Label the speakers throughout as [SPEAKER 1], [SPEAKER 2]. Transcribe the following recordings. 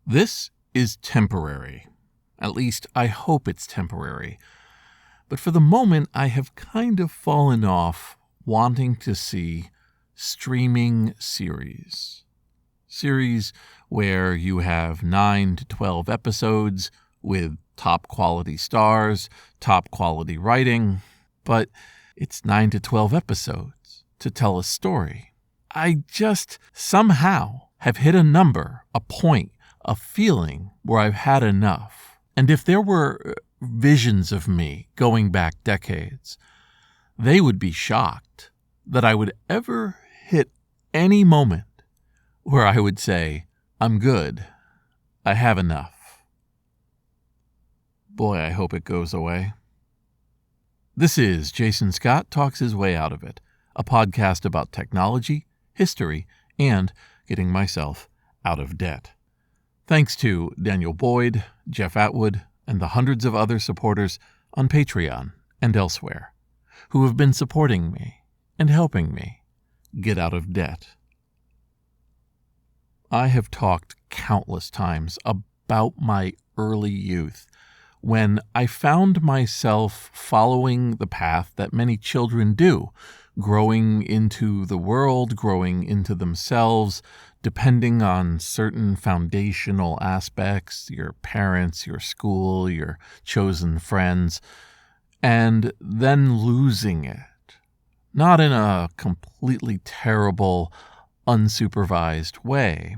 [SPEAKER 1] This is temporary. At least I hope it's temporary. But for the moment, I have kind of fallen off wanting to see streaming series. Series where you have 9 to 12 episodes with top quality stars, top quality writing, but it's 9 to 12 episodes to tell a story. I just somehow have hit a number, a point, a feeling where I've had enough. And if there were visions of me going back decades, they would be shocked that I would ever hit any moment where I would say, I'm good. I have enough. Boy, I hope it goes away. This is Jason Scott Talks His Way Out of It, a podcast about technology, history, and getting myself out of debt. Thanks to Daniel Boyd, Jeff Atwood, and the hundreds of other supporters on Patreon and elsewhere who have been supporting me and helping me get out of debt. I have talked countless times about my early youth when I found myself following the path that many children do, growing into the world, growing into themselves, depending on certain foundational aspects, your parents, your school, your chosen friends, and then losing it. Not in a completely terrible, unsupervised way,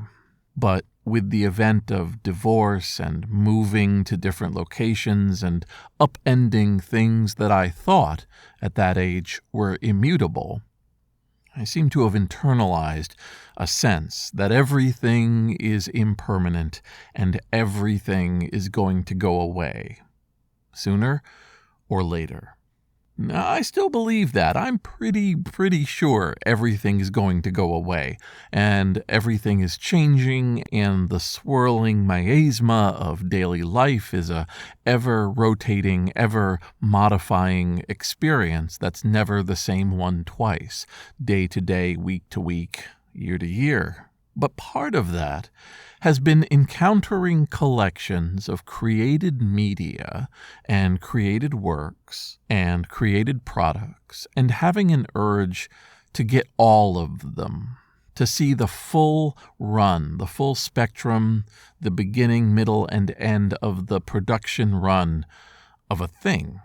[SPEAKER 1] but with the event of divorce and moving to different locations and upending things that I thought at that age were immutable. I seem to have internalized a sense that everything is impermanent and everything is going to go away, sooner or later. Now, I still believe that. I'm pretty sure everything is going to go away, and everything is changing, and the swirling miasma of daily life is a ever-rotating, ever-modifying experience that's never the same one twice, day to day, week to week, year to year. But part of that has been encountering collections of created media and created works and created products and having an urge to get all of them, to see the full run, the full spectrum, the beginning, middle, and end of the production run of a thing.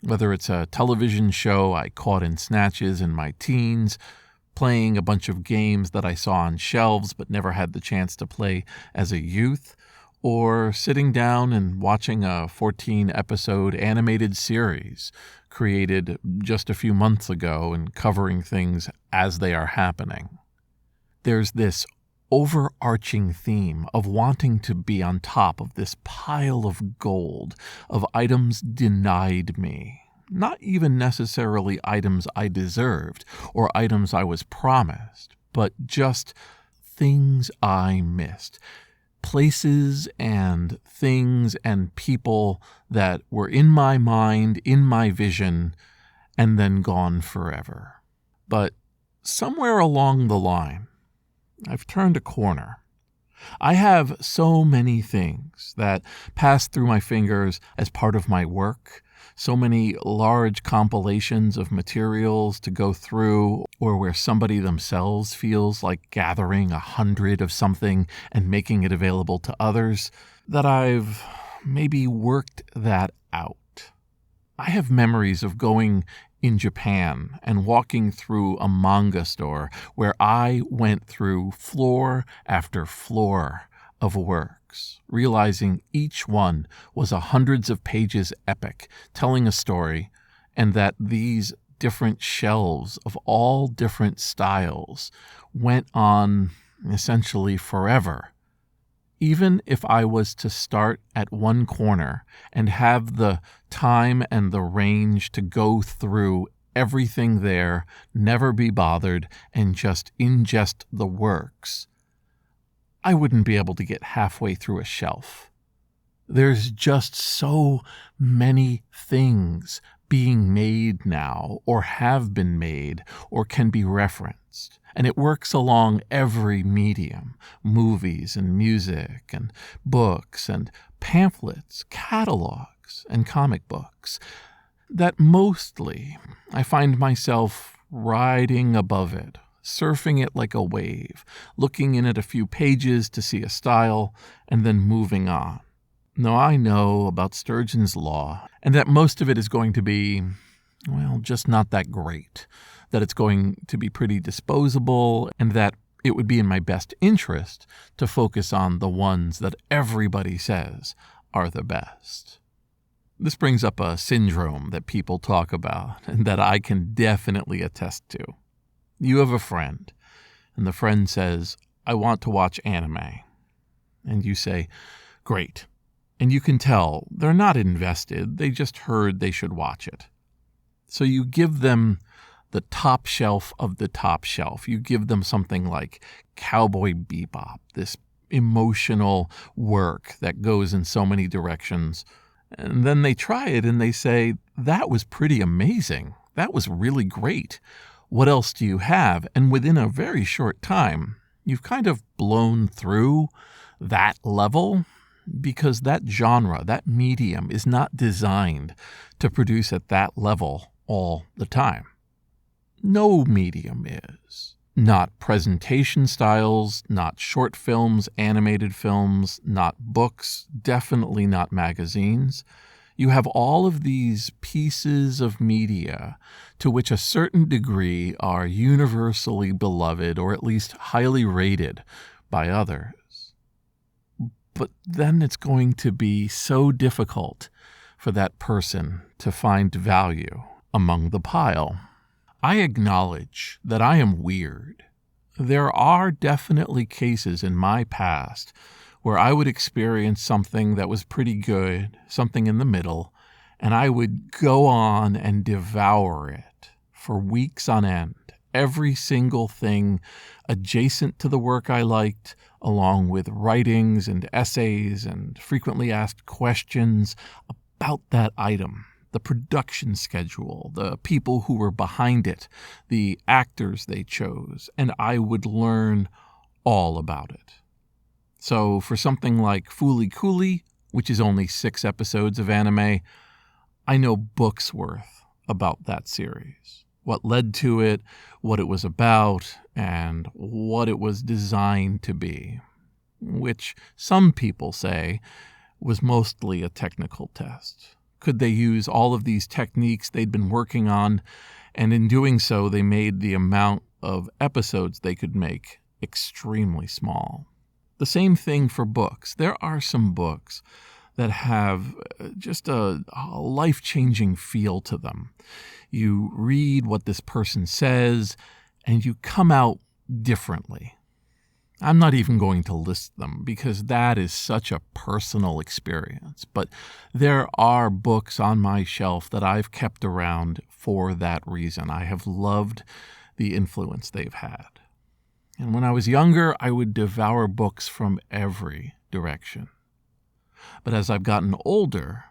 [SPEAKER 1] Whether it's a television show I caught in snatches in my teens, playing a bunch of games that I saw on shelves but never had the chance to play as a youth, or sitting down and watching a 14-episode animated series created just a few months ago and covering things as they are happening. There's this overarching theme of wanting to be on top of this pile of gold of items denied me. Not even necessarily items I deserved or items I was promised, but just things I missed. Places and things and people that were in my mind, in my vision, and then gone forever. But somewhere along the line, I've turned a corner. I have so many things that pass through my fingers as part of my work, so many large compilations of materials to go through, or where somebody themselves feels like gathering 100 of something and making it available to others, that I've maybe worked that out. I have memories of going in Japan and walking through a manga store where I went through floor after floor of works, realizing each one was a hundreds of pages epic, telling a story, and that these different shelves of all different styles went on essentially forever. Even if I was to start at one corner and have the time and the range to go through everything there, never be bothered, and just ingest the works, I wouldn't be able to get halfway through a shelf. There's just so many things being made now, or have been made, or can be referenced. And it works along every medium, movies and music and books and pamphlets, catalogs and comic books, that mostly I find myself riding above it, surfing it like a wave, looking in at a few pages to see a style, and then moving on. Now, I know about Sturgeon's Law, and that most of it is going to be, well, just not that great, that it's going to be pretty disposable, and that it would be in my best interest to focus on the ones that everybody says are the best. This brings up a syndrome that people talk about and that I can definitely attest to. You have a friend, and the friend says, "I want to watch anime." And you say, "Great." And you can tell they're not invested, they just heard they should watch it. So you give them the top shelf of the top shelf. You give them something like Cowboy Bebop, this emotional work that goes in so many directions. And then they try it and they say, "That was pretty amazing. That was really great. What else do you have?" And within a very short time, you've kind of blown through that level, because that genre, that medium, is not designed to produce at that level all the time. No medium is. Not presentation styles, not short films, animated films, not books, definitely not magazines. You have all of these pieces of media to which a certain degree are universally beloved or at least highly rated by others. But then it's going to be so difficult for that person to find value among the pile. I acknowledge that I am weird. There are definitely cases in my past where I would experience something that was pretty good, something in the middle, and I would go on and devour it for weeks on end. Every single thing adjacent to the work I liked, along with writings and essays and frequently asked questions about that item, the production schedule, the people who were behind it, the actors they chose, and I would learn all about it. So for something like Fooly Cooly, which is only 6 episodes of anime, I know books worth about that series. What led to it, what it was about, and what it was designed to be, which some people say was mostly a technical test. Could they use all of these techniques they'd been working on, and in doing so, they made the amount of episodes they could make extremely small. The same thing for books. There are some books that have just a life-changing feel to them. You read what this person says, and you come out differently. I'm not even going to list them because that is such a personal experience. But there are books on my shelf that I've kept around for that reason. I have loved the influence they've had. And when I was younger, I would devour books from every direction. But as I've gotten older,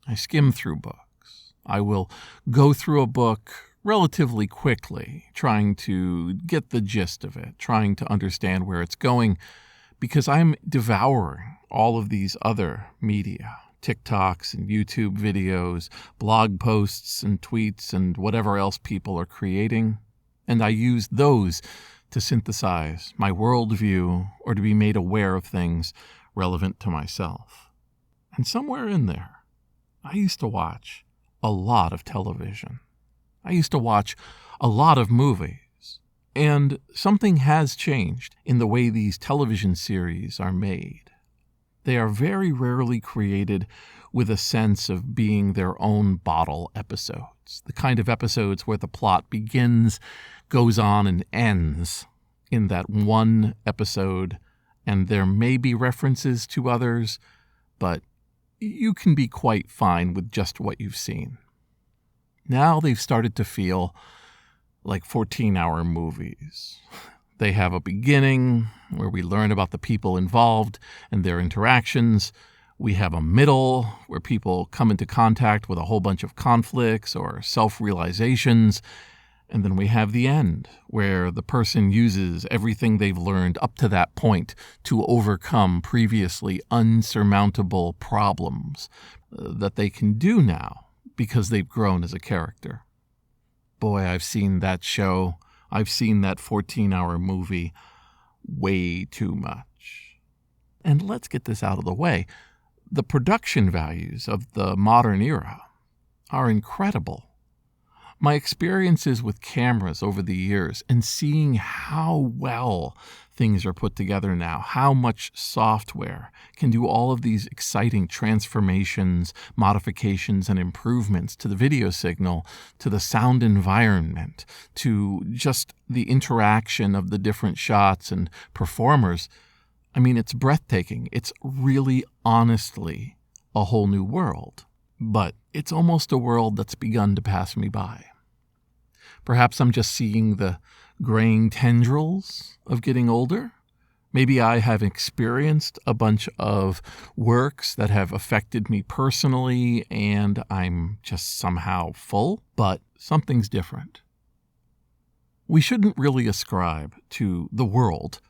[SPEAKER 1] I skim through books. I will go through a book relatively quickly, trying to get the gist of it, trying to understand where it's going, because I'm devouring all of these other media, TikToks and YouTube videos, blog posts and tweets and whatever else people are creating, and I use those to synthesize my worldview or to be made aware of things relevant to myself. And somewhere in there, I used to watch a lot of television. I used to watch a lot of movies, and something has changed in the way these television series are made. They are very rarely created with a sense of being their own bottle episodes, the kind of episodes where the plot begins, goes on, and ends in that one episode, and there may be references to others, but you can be quite fine with just what you've seen. Now they've started to feel like 14-hour movies. They have a beginning where we learn about the people involved and their interactions. We have a middle where people come into contact with a whole bunch of conflicts or self-realizations. And then we have the end, where the person uses everything they've learned up to that point to overcome previously unsurmountable problems that they can do now because they've grown as a character. Boy, I've seen that show. I've seen that 14-hour movie way too much. And let's get this out of the way. The production values of the modern era are incredible. My experiences with cameras over the years and seeing how well things are put together now, how much software can do all of these exciting transformations, modifications, and improvements to the video signal, to the sound environment, to just the interaction of the different shots and performers. I mean, it's breathtaking. It's really, honestly, a whole new world. But it's almost a world that's begun to pass me by. Perhaps I'm just seeing the graying tendrils of getting older. Maybe I have experienced a bunch of works that have affected me personally and I'm just somehow full, but something's different. We shouldn't really ascribe to the world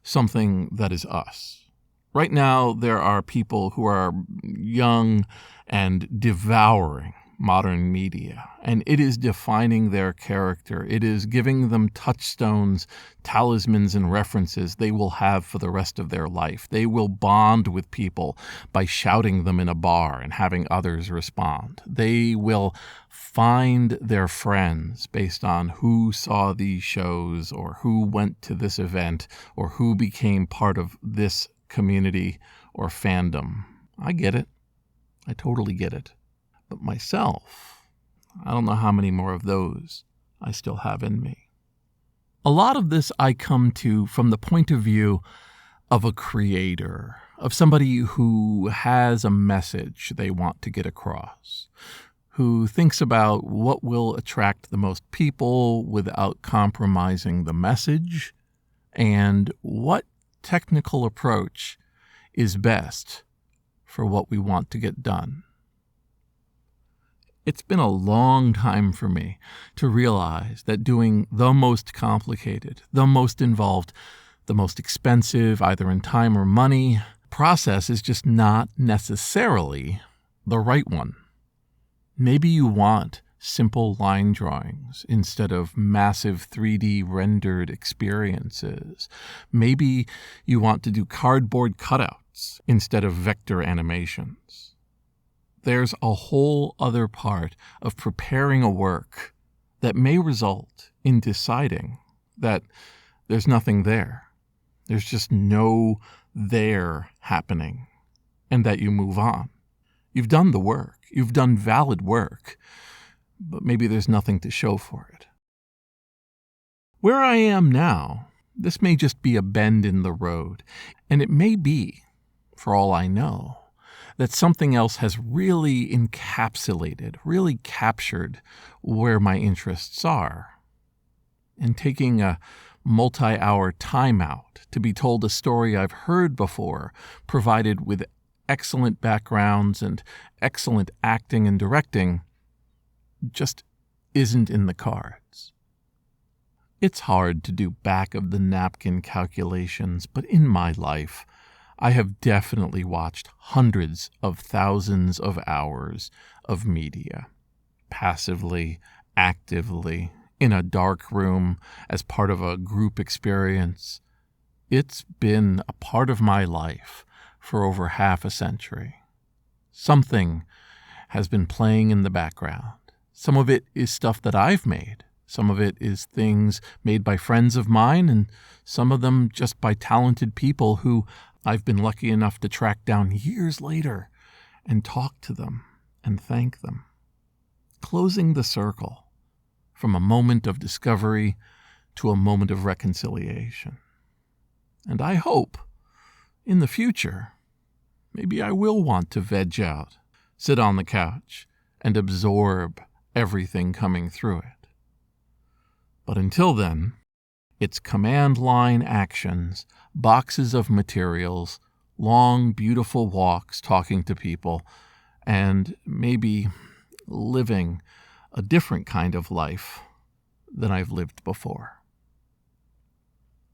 [SPEAKER 1] something that is us. Right now, there are people who are young and devouring modern media, and it is defining their character. It is giving them touchstones, talismans, and references they will have for the rest of their life. They will bond with people by shouting them in a bar and having others respond. They will find their friends based on who saw these shows or who went to this event or who became part of this community or fandom. I get it. I totally get it. But myself, I don't know how many more of those I still have in me. A lot of this I come to from the point of view of a creator, of somebody who has a message they want to get across, who thinks about what will attract the most people without compromising the message, and what technical approach is best for what we want to get done. It's been a long time for me to realize that doing the most complicated, the most involved, the most expensive, either in time or money, process is just not necessarily the right one. Maybe you want simple line drawings instead of massive 3D rendered experiences. Maybe you want to do cardboard cutouts instead of vector animations. There's a whole other part of preparing a work that may result in deciding that there's nothing there. There's just no there happening, and that you move on. You've done the work. You've done valid work, but maybe there's nothing to show for it. Where I am now, this may just be a bend in the road, and it may be, for all I know, that something else has really encapsulated, really captured where my interests are. And taking a multi-hour timeout to be told a story I've heard before, provided with excellent backgrounds and excellent acting and directing, just isn't in the cards. It's hard to do back-of-the-napkin calculations, but in my life, I have definitely watched hundreds of thousands of hours of media, passively, actively, in a dark room, as part of a group experience. It's been a part of my life for over half a century. Something has been playing in the background. Some of it is stuff that I've made. Some of it is things made by friends of mine, and some of them just by talented people who I've been lucky enough to track down years later and talk to them and thank them. Closing the circle from a moment of discovery to a moment of reconciliation. And I hope, in the future, maybe I will want to veg out, sit on the couch, and absorb everything coming through it. But until then, it's command line actions, boxes of materials, long, beautiful walks talking to people, and maybe living a different kind of life than I've lived before.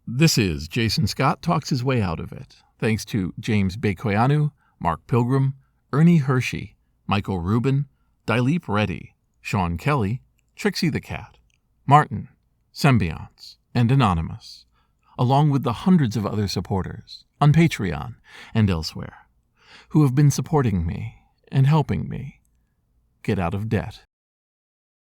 [SPEAKER 1] This is Jason Scott Talks His Way Out of It, thanks to James Bekoyanu, Mark Pilgrim, Ernie Hershey, Michael Rubin, Dileep Reddy, Sean Kelly, Trixie the Cat, Martin, Symbionts, and Anonymous, along with the hundreds of other supporters on Patreon and elsewhere who have been supporting me and helping me get out of debt.